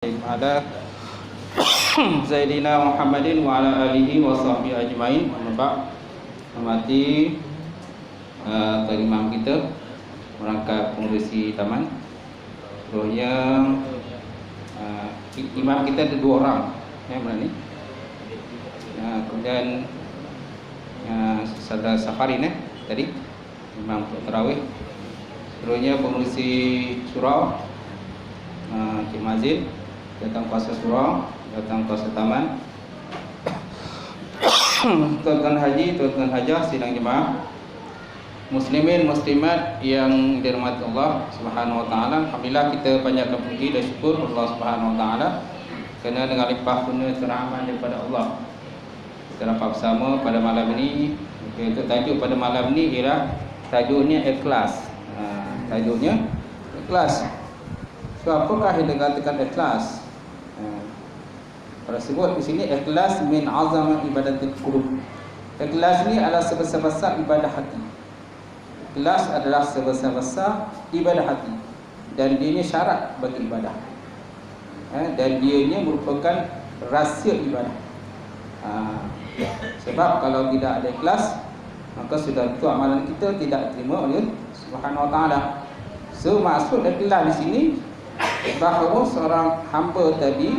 Ala Zaidina Muhammadin wa ala alihi wa sahbihi ajma'in. Hormati Tuan Imam kita, merangkap pengurusi taman. Seluruhnya imam kita ada 2 orang mana ni. Kemudian Saudara Safarin tadi imam tarawih. Seluruhnya pengurusi surau, Cik Mazin, datang kuasa surau, datang kuasa taman, tuan-tuan haji, tuan-tuan hajah, sidang jemaah, muslimin muslimat yang dirahmati Allah Subhanahu wa taala. Alhamdulillah kita panjatkan puji dan syukur Allah Subhanahu wa taala kerana dengan limpah kurnia kerahman daripada Allah kita dapat bersama pada malam ini. Untuk tajuk pada malam ini ialah tajuknya ikhlas. Tajuknya ikhlas. So apakah yang dikatakan ikhlas? Pada sebut di sini ikhlas min azam ibadatil qulub. Ikhlas ni adalah sebesar-besar ibadah hati. Ikhlas adalah sebesar-besar ibadah hati dan dia ni syarat bagi ibadah. Dan dia ni merupakan rahsia ibadah. Sebab kalau tidak ada ikhlas, maka sudah itu amalan kita tidak diterima oleh Subhanahu wa taala. So maksud ikhlas di sini bahawa seorang hamba tadi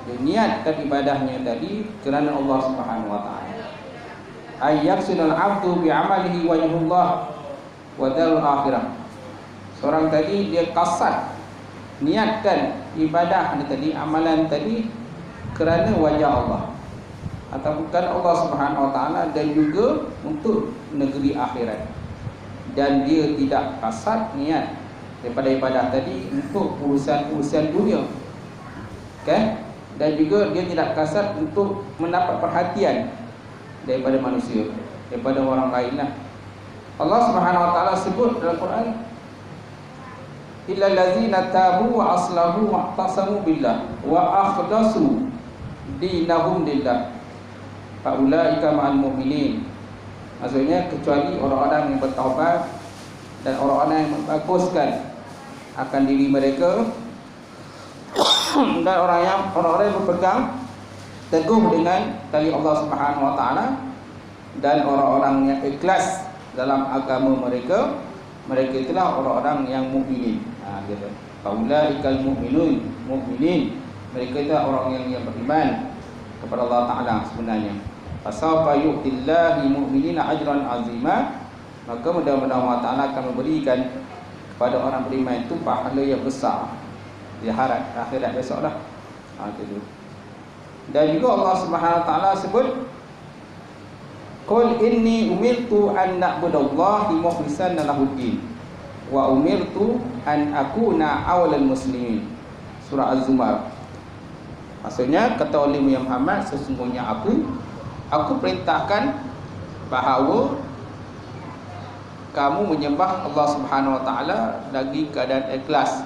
dia niatkan ibadahnya tadi kerana Allah Subhanahu wa taala. Ayyaksunul 'abdu bi 'amalihi wajhullah wa darul akhirah. Seorang tadi dia qasad niatkan ibadah tadi, amalan tadi kerana wajah Allah atau bukan Allah Subhanahu wa taala, dan juga untuk negeri akhirat. Dan dia tidak qasad niat daripada ibadah tadi untuk urusan-urusan dunia. Okay? Dan juga dia tidak kasat untuk mendapat perhatian daripada manusia, daripada orang lain lah. Allah Subhanahu wa taala sebut dalam Quran, illal ladzina tabu wa aslahu wa tasamu billah wa akhlasu dinahum lillah fa ulaika ma'al mu'minin. Maksudnya kecuali orang-orang yang bertaubat dan orang-orang yang membaguskan akan diri mereka, dan orang-orang yang berpegang teguh dengan tali Allah Subhanahu wa taala, dan orang-orang yang ikhlas dalam agama mereka, mereka itulah orang-orang yang mukminin. Gitu. Faulaikal mu'minin, mereka itu orang yang beriman kepada Allah taala sebenarnya. Fasawfa yu'tillahi mu'minina ajran azima, maka mudah-mudahan Allah taala akan memberikan kepada orang beriman itu pahala yang besar di akhirat besoklah. Gitu. Dan juga Allah Subhanahu wa taala sebut, qul inni umirtu an na'budallaha mukhlishan lahuddin wa umirtu an akuna awwalal muslimin. Surah Az-Zumar. Maksudnya kata oleh Muhammad, sesungguhnya aku perintahkan bahawa kamu menyembah Allah Subhanahu wa taala lagi keadaan ikhlas,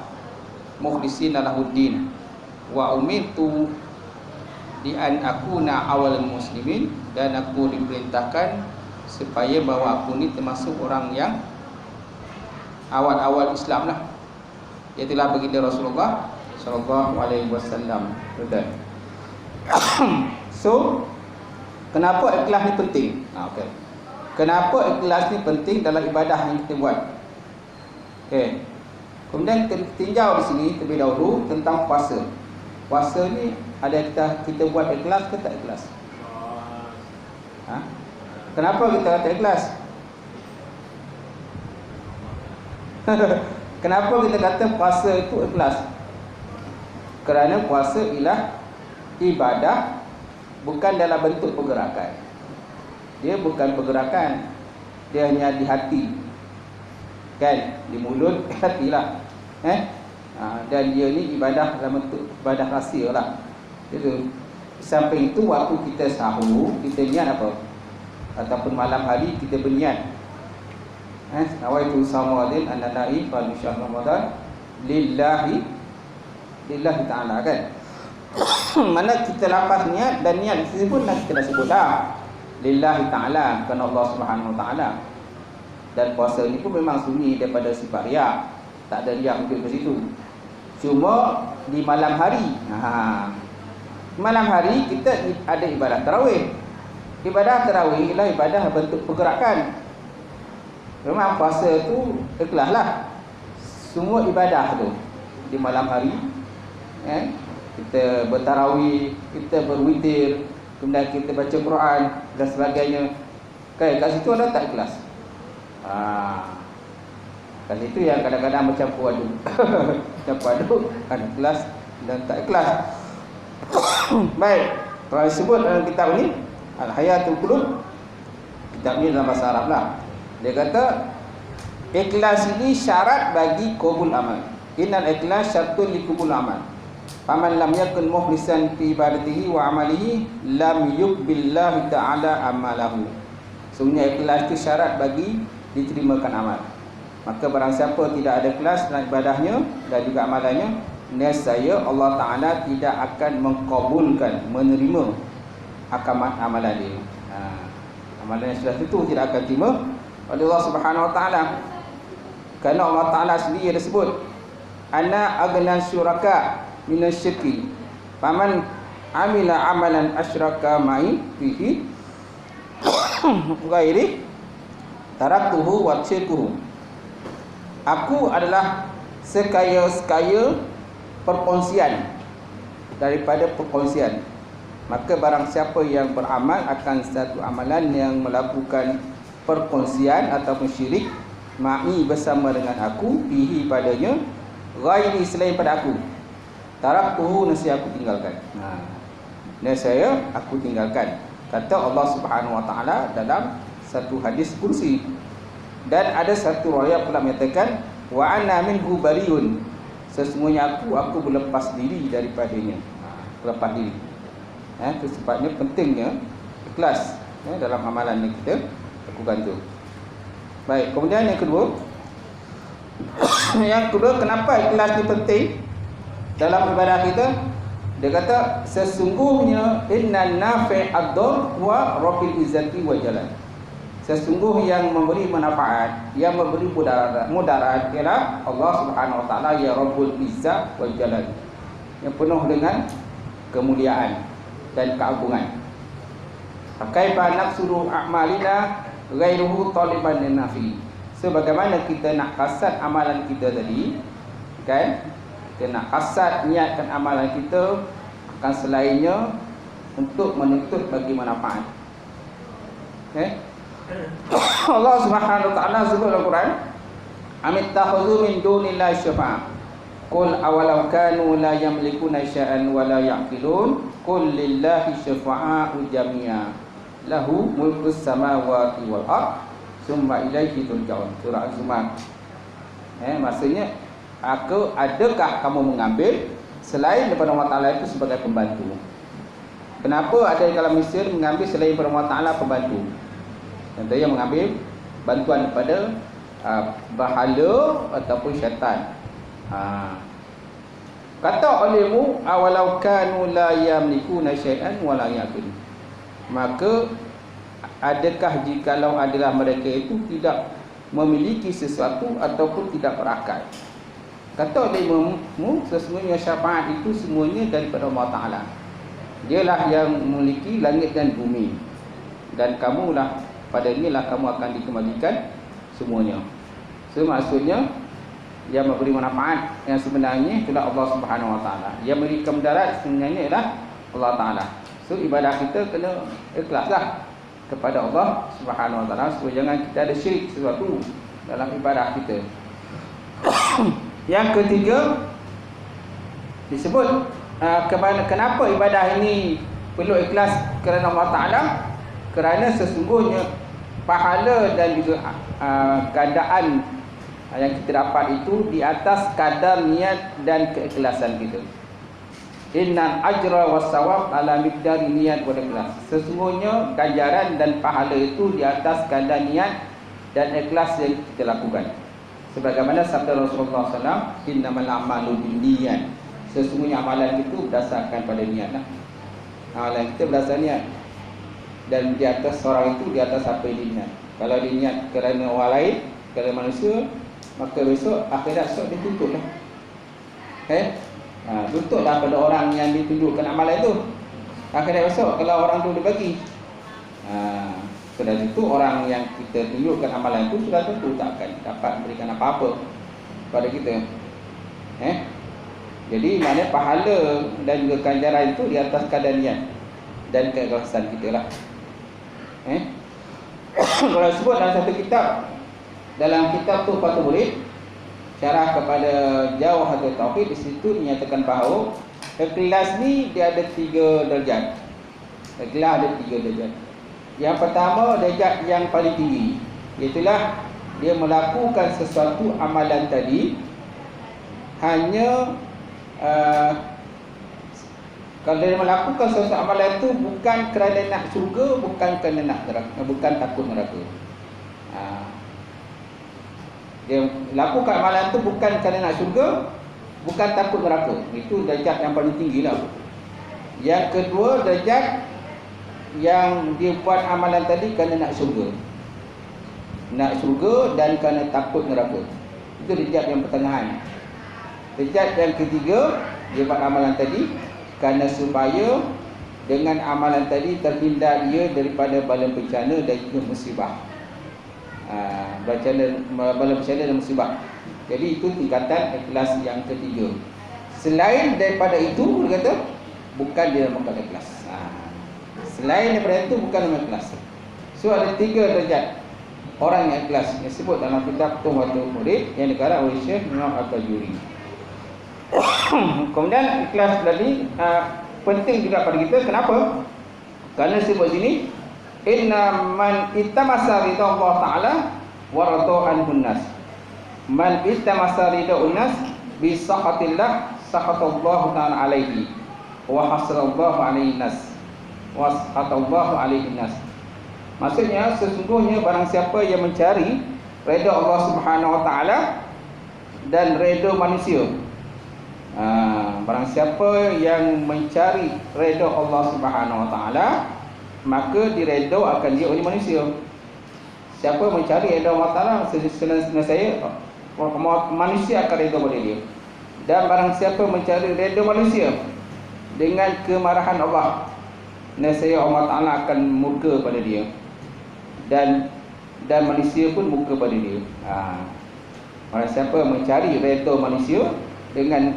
mukhlishin lahuddin, wa umirtu di an akuna awal muslimin, dan aku diperintahkan supaya bahawa aku ni termasuk orang yang awal-awal Islam lah. Itulah baginda Rasulullah sallallahu alaihi wasallam. Betul. So kenapa ikhlas ni penting? Okey. Kenapa ikhlas ni penting dalam ibadah yang kita buat? Okey. Kemudian kita tinjau di sini terlebih dahulu tentang puasa. Puasa ni ada kita buat ikhlas ke tak ikhlas? Kenapa kita kata ikhlas? Kenapa kita kata puasa itu ikhlas? Kerana puasa ialah ibadah bukan dalam bentuk pergerakan. Dia bukan pergerakan, dia hanya di hati. Kan, di mulut, hati lah. Dan dia ni ibadah dalam bentuk ibadah rahsia lah. Itu. Sampai itu waktu kita sahur, kita niat apa? Ataupun malam hari kita berniat. Nawaitu samadin an-nana'i fa syahr Ramadan lillahi ta'ala, kan? Mana kita lepas niat, dan niat itu pun kita dah sebut dah. Lillahi ta'ala, kerana Allah Subhanahu wa taala. Dan puasa ni pun memang sunyi daripada sifat riak. Tak ada riak mungkin ke situ. Cuma di malam hari. Malam hari kita ada ibadah tarawih. Ibadah tarawih ialah ibadah bentuk pergerakan. Memang puasa tu ikhlaslah. Semua ibadah tu di malam hari, kita bertarawih, kita berwitir, kemudian kita baca Quran dan sebagainya. Kat situ ada tak ikhlas? Kat situ yang kadang-kadang macam aduk. Campur aduk, ada ikhlas dan tak ikhlas. Baik, kalau disebut dalam kitab ni Al-Hayatul Qulub, kitab ni dalam bahasa Arab lah. Dia kata ikhlas ini syarat bagi qabul amal. Innal ikhlas syartun li qabul amal. Faman lam yakun mukhlishan fi ibadatihi wa amalihi lam yuqbillahi ta'ala amalahu. Sungguhnya ikhlas itu syarat bagi diterimakan amal. Maka barang siapa tidak ada ikhlas dalam ibadahnya dan juga amalannya, nescaya Allah Ta'ala tidak akan mengkabulkan, menerima amalan dia. Amalan yang sudah tentu tidak akan terima oleh Allah Subhanahu Wa Ta'ala. Kerana Allah Ta'ala sendiri ada sebut, ana aghna syuraka minasyirki faman amila amalan asyraka ma'i fihi ghairi taraktuhu wa syirkuhu. Aku adalah sekaya-sekaya perkongsian daripada perkongsian. Maka barang siapa yang beramal akan satu amalan yang melakukan perkongsian ataupun syirik ma'i bersama dengan aku fihi padanya ghairi selain pada aku, taraktuhu nescaya aku tinggalkan. Nescaya aku tinggalkan, kata Allah Subhanahu Wa Ta'ala dalam satu hadis kursi. Dan ada satu riwayat pula menyatakan wa ana minhu bariun, sesungguhnya aku berlepas diri daripadanya. Berlepas diri. Itu sebabnya pentingnya ikhlas dalam amalan yang kita lakukan tu. Baik, kemudian yang kedua, kenapa ikhlas ni penting dalam ibadah kita? Dia kata sesungguhnya innan nafi' ad-dar wa rabbil izzati wa jalal. Sesungguhnya yang memberi manfaat, yang memberi mudarat ialah Allah Subhanahu Wa Ta'ala, ya Rabbul Izzah wal Jalal, yang penuh dengan kemuliaan dan keagungan. Kaifa naqsuru a'malina ghairuhu taliban linafi. Sebagaimana kita nak kasat amalan kita tadi, kan? Kita nak kasat niatkan amalan kita akan selainnya untuk menuntut bagi manfaat. Okay? Allah Subhanahu Wa Ta'ala sebut dalam Quran, amittakhadhu min dunillahi syafa'ah qul awalau kanu la yamlikuna syai'an wa la ya'qilun qul lillahi syafa'u jami'a lahu mulkus samawati wal ard summa ilaihi turja'un. Surah Az-Zumar. Maksudnya, adakah kamu mengambil selain daripada Allah Ta'ala itu sebagai pembantu? Kenapa ada dalam Mesir mengambil selain daripada Allah Ta'ala pembantu? Contohnya mengambil bantuan daripada bahala ataupun syaitan. Kata olehmu awalau kanu la yamlikuna syai'an wa la yaqilun. Maka adakah jikalau adalah mereka itu tidak memiliki sesuatu ataupun tidak berakal? Kata olehmu sesungguhnya syafaat itu semuanya daripada Allah Ta'ala. Dialah yang memiliki langit dan bumi, dan kamulah, pada inilah kamu akan dikembalikan semuanya. So maksudnya yang memberi manfaat yang sebenarnya itulah Allah Subhanahu Wa Ta'ala. Yang memberi mudarat sebenarnya ialah Allah Ta'ala. So ibadah kita kena ikhlaslah kepada Allah Subhanahu Wa Ta'ala, supaya jangan kita ada syirik sesuatu dalam ibadah kita. Yang ketiga disebut kenapa ibadah ini perlu ikhlas kerana Allah Ta'ala? Kerana sesungguhnya pahala dan juga keadaan yang kita dapat itu di atas kadar niat dan keikhlasan kita. Innal ajra was sawab ala miqdari niat wal ikhlas. Sesungguhnya ganjaran dan pahala itu di atas kadar niat dan ikhlas yang kita lakukan. Sebagaimana sabda Rasulullah SAW, innamal a'malu binniyat. Sesungguhnya amalan itu berdasarkan pada niat. Amalan kita berdasarkan niat. Dan di atas seorang itu, di atas apa yang diniat. Kalau diniat kerana orang lain, kerana manusia, maka besok akhirat esok dia tuntut lah. Tuntutlah pada orang yang ditunjukkan amalan itu. Akhirat esok kalau orang tu dibagi, sudah itu orang yang kita tunjukkan amalan itu sudah tentu tak akan dapat memberikan apa-apa pada kita. Jadi maknanya pahala dan juga ganjaran itu di atas kadar niat dan keikhlasan kita lah. Kalau sebut dalam satu kitab, dalam kitab Tuhfatul Murid, syarah kepada Jawharatul Tauhid, di situ dinyatakan bahawa ikhlas ni dia ada 3 darjat. Ikhlas ada 3 darjat. Yang pertama, darjat yang paling tinggi, iaitulah dia melakukan sesuatu amalan tadi hanya kalau dia melakukan sesuatu amalan itu bukan kerana nak syurga, bukan kerana nak neraka, bukan takut neraka. Dia lakukan amalan itu bukan kerana nak syurga, bukan takut neraka. Itu darjat yang paling tinggi lah. Yang kedua, darjat yang dia buat amalan tadi kerana nak syurga, nak syurga dan kerana takut neraka. Itu darjat yang pertengahan. Darjat yang ketiga, dia buat amalan tadi kerana supaya dengan amalan tadi terhindar dia daripada bala bencana dan juga musibah. Bala bencana dan musibah. Jadi itu tingkatan ikhlas yang ketiga. Selain daripada itu, dia kata bukan dia nama ikhlas. Selain daripada itu bukan nama ikhlas. So ada 3 darjat orang yang ikhlas yang disebut dalam kitab Tuhfatul Murid yang dikarang oleh Syekh Muhammad Al-Tajuri. Kemudian ikhlas tadi penting juga pada kita. Kenapa? Kerana sebut sini, inna man ittamasa ridha Allah Ta'ala wa radha anhun nas. Man ittamasa ridha unnas bi sakhatillah sakhatallahu ta'ala alaihi wa hasrallahu alaihi nas wa sakhatallahu alaihi nas. Maksudnya sesungguhnya barang siapa yang mencari redha Allah Subhanahu wa taala dan redha manusia. Barang siapa yang mencari redha Allah Subhanahu wa taala, maka diredha akan dia oleh manusia. Siapa mencari redha Allah Taala, sebenarnya saya manusia akan redha pada dia. Dan barang siapa mencari redha manusia dengan kemarahan Allah, nescaya Allah Taala akan murka pada dia. Dan manusia pun murka pada dia. Barang siapa mencari redha manusia dengan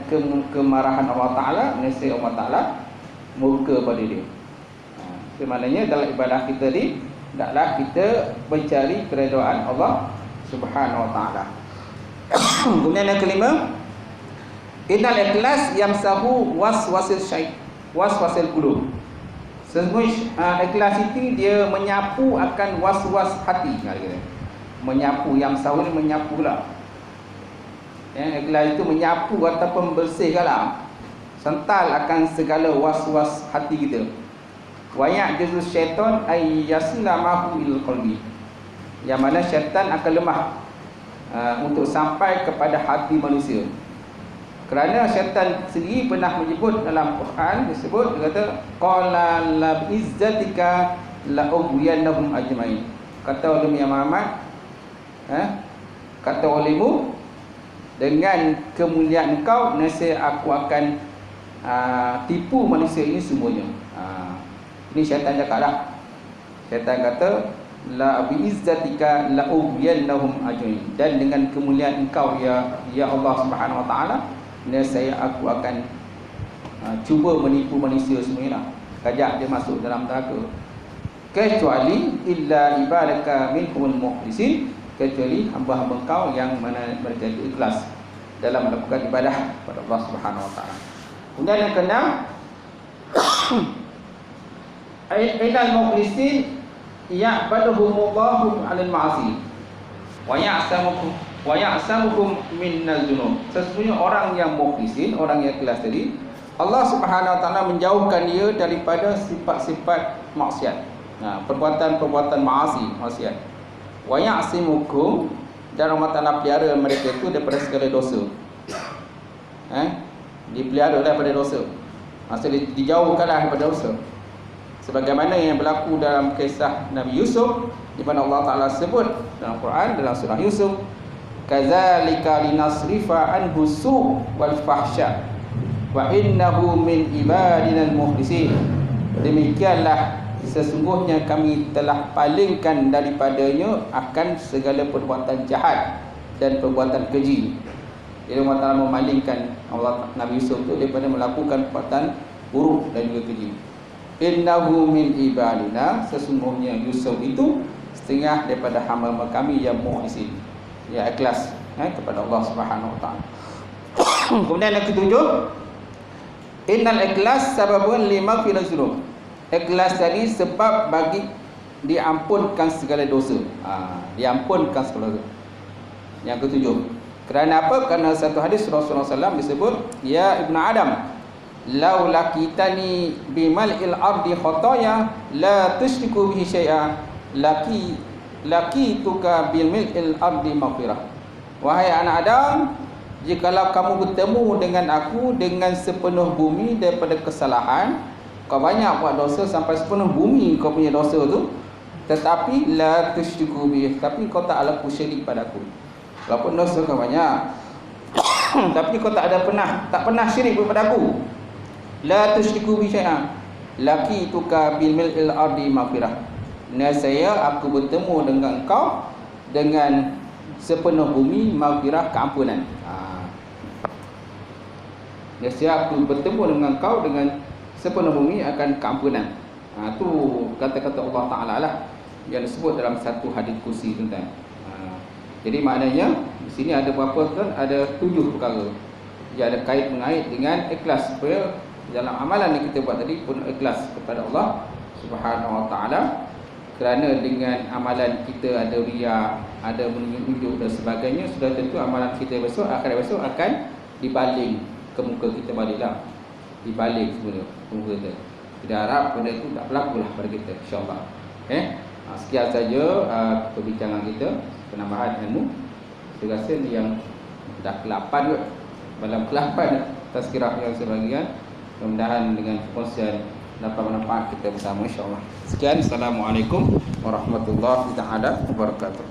kemarahan Allah Ta'ala, nescaya Allah Ta'ala murka pada dia. Itu maknanya dalam ibadah kita ni, hendaklah kita mencari keredaan Allah Subhanahu Wa Ta'ala. Kemudian yang kelima, innal ikhlas yamsahu waswasil syait, waswasil qulub. Sesungguhnya ikhlas itu dia menyapu akan was-was hati. Menyapu, yamsahu ni menyapu lah. Ikhlas itu menyapu ataupun membersihkanlah, sental akan segala was-was hati kita. Wa ya'juzu syaitan ay yaslamahu bil qalbi. Yang mana syaitan akan lemah untuk sampai kepada hati manusia. Kerana syaitan sendiri pernah menyebut dalam Quran, disebut, dia kata qala la izzatika la ughwiyannahum ajmain. Kata oleh Muhammad, kata olehmu, dengan kemuliaan engkau, nescaya aku akan tipu manusia ini semuanya. Ini syaitan cakap lah. Syaitan kata la biizzatika la ughwiyannahum ajmain. Dan dengan kemuliaan engkau ya Allah Subhanahu wa taala, nescaya aku akan cuba menipu manusia semuanya. Kajak dia masuk dalam neraka. Kecuali illa ibadaka minhumul mukhlisin, kecuali hamba-hamba engkau yang mana mereka itu ikhlas dalam melakukan ibadah kepada Allah Subhanahu wa taala. Kemudian yang keenam, ainal mukhlisin ya'baduhumullahu 'alal ma'asi wa ya'samukum minaz dzunub. Sesungguhnya orang yang mukhlisin, orang yang ikhlas tadi, Allah Subhanahu wa taala menjauhkan dia daripada sifat-sifat maksiat. Perbuatan-perbuatan maksiat. Wa ya'simukum, dan Allah Ta'ala pelihara mereka itu daripada segala dosa. Dipelihara daripada dosa. Maksudnya dijauhkanlah daripada dosa. Sebagaimana yang berlaku dalam kisah Nabi Yusuf, di mana Allah Ta'ala sebut dalam Quran, dalam surah Yusuf, kadzalika linasrifa anhu su' wal fahsya wa innahu min ibadinal mukhlisin. Demikianlah sesungguhnya kami telah palingkan daripadanya akan segala perbuatan jahat dan perbuatan keji. Jadi Allah Ta'ala memalingkan Nabi Yusuf itu daripada melakukan perbuatan buruk dan juga keji. Innahu min ibadina, sesungguhnya Yusuf itu setengah daripada hamba kami yang mukhlisin, yang ikhlas kepada Allah Subhanahu Wa Ta'ala. Kemudian yang ketujuh, innal ikhlas sababun lima firazunub. Ikhlas tadi sebab bagi diampunkan segala dosa. Diampunkan segala dosa. Yang ketujuh, kerana apa? Kerana satu hadis Rasulullah SAW disebut, ya Ibn Adam, lau lakitani bimal'il ardi khataya la tusyriku bihi syai'a lakituka bilmil'il ardi maghfirah. Wahai anak Adam, jikalau kamu bertemu dengan aku dengan sepenuh bumi daripada kesalahan, kau banyak buat dosa sampai sepenuh bumi kau punya dosa tu, tetapi la tusyriku bihi, tapi kau tak laku syirik padaku. Walaupun dosa kau banyak tapi kau tak pernah syirik kepada aku. La tusyriku bi syai'an lakituka bil mil'il ardi maghfirah. Nescaya aku bertemu dengan engkau dengan sepenuh bumi maghfirah, keampunan. Nescaya aku bertemu dengan engkau dengan sepenuh bumi akan keampunan. Itu kata-kata Allah Ta'ala lah yang disebut dalam satu hadis kursi tuan-tuan. Jadi maknanya di sini ada berapa kan? Ada 7 perkara yang ada kait mengait dengan ikhlas, supaya dalam amalan yang kita buat tadi pun ikhlas kepada Allah Subhanahu Wa Ta'ala. Kerana dengan amalan kita ada riya, ada menunjuk dan sebagainya, sudah tentu amalan kita besok, akhirat besok akan dibaling ke muka kita baliklah. Dibaling semua ke muka kita. Kita harap benda itu tak berlaku lah pada kita, insyaAllah. Sekian saja perbincangan kita, penambahan ilmu. Saya rasa ni yang dah ke-8 kot, malam ke-8 tazkirah yang sebahagian. Mudah-mudahan dengan perkongsian dapat manfaat kita bersama, insyaAllah. Sekian, Assalamualaikum warahmatullahi wabarakatuh.